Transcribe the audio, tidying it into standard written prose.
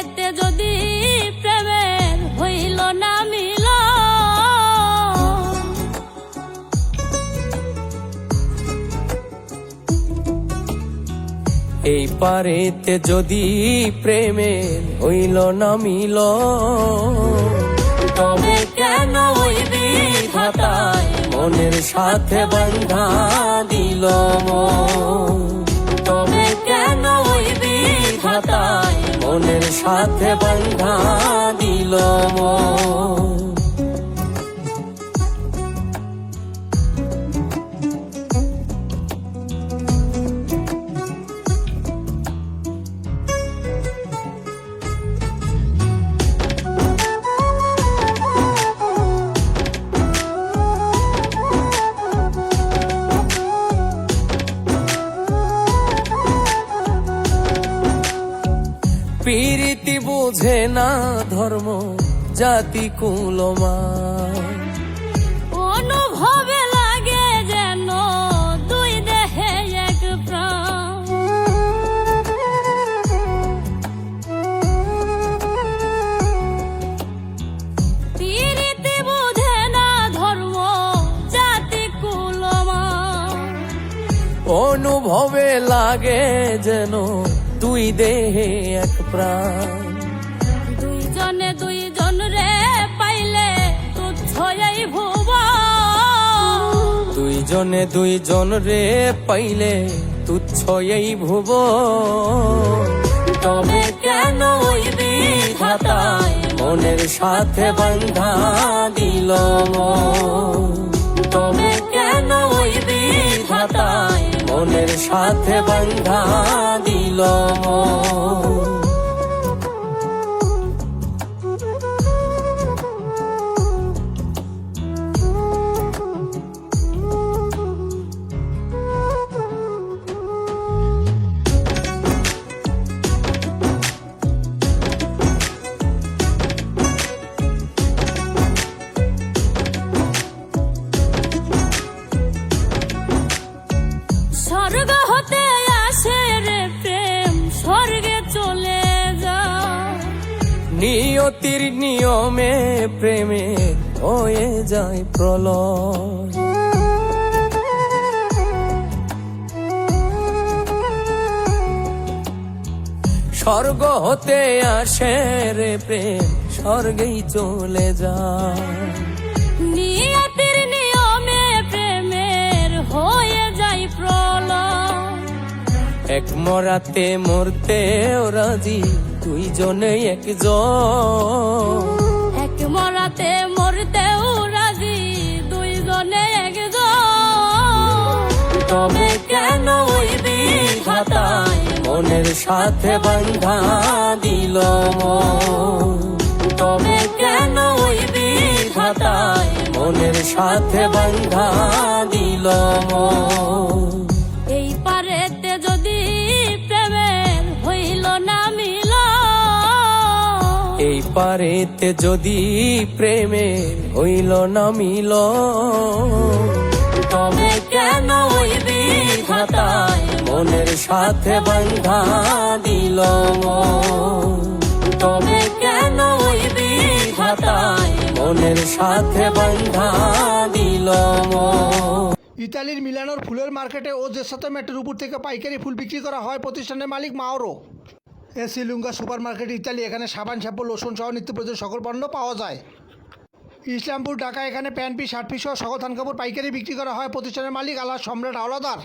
পারেতে যদি প্রেমের হইল না মিল, এই পারেতে যদি প্রেমের হইল না মিল, তবে কেন ওই বিধাতায় মনের সাথে বান্ধা দিল মন। তবে কেন ওই বিধাতায় মনের সাথে বান্ধা দিল মন। প্রীতি বুঝে না ধর্ম জাতি কুলমান, অনুভবে লাগে যেন দুই দেহে এক প্রাণ। প্রীতি বুঝে না ধর্ম জাতি কুলমান, অনুভবে লাগে যেন দুই দেহে এক প্রাণ। দুইজনে দুইজন রে পাইলে তুচ্ছ এই ভুবন, দুইজনে দুইজন রে পাইলে তুচ্ছ এই ভুবন। তবে কেন ওই বিধাতায় মনের সাথে বান্ধা দিল মন। তবে কেন ওই বিধাতায় মনের সাথে বান্ধা দিল মন। স্বর্গ হতে আসে রে প্রেম, স্বর্গে চলে যায়। নিয়তির নিয়মে প্রেমে হয়ে যায় প্রলয়। স্বর্গ হতে আসে রে প্রেম, স্বর্গেই চলে যায়। নিয়তির নিয়মে প্রেমের হয়ে যায় প্রলয়। এক মরাতে মরতেও রাজি দুইজনে একজন। এক মরাতে মরতেও রাজি দুইজনে একজন। তবে কেন ওই বিধাতায় মনের সাথে বান্ধা দিল মন। তবে কেন ওই বিধাতায় মনের সাথে বান্ধা দিল মন। এই পারেতে যদি প্রেমের হইল না মিল, এই পারেতে যদি প্রেমের হইল না মিল, তবে কেন ওই বিধাতায় মনের সাথে বান্ধা দিল মন। তবে কেন ওই বিধাতায় মনের সাথে বান্ধা দিল মন। ইতালির মিলানোর ফুলের মার্কেটে ও জেসাতো মেটের উপর থেকে পাইকারি ফুল বিক্রি করা হয় প্রতিষ্ঠানের মালিক Mauro. Esselunga supermarket Italy. এখানে সাবান, শ্যাম্পু, লোশন সহ নিত্য প্রয়োজনীয় সকল পণ্য পাওয়া যায়। ইসলামপুর ঢাকা। এখানে প্যান্ট পিস, শার্ট পিস সহ সকল থান কাপড় পাইকারি বিক্রি করা হয় প্রতিষ্ঠানের মালিক আল্লাহ সম্রাট হাওলাদার।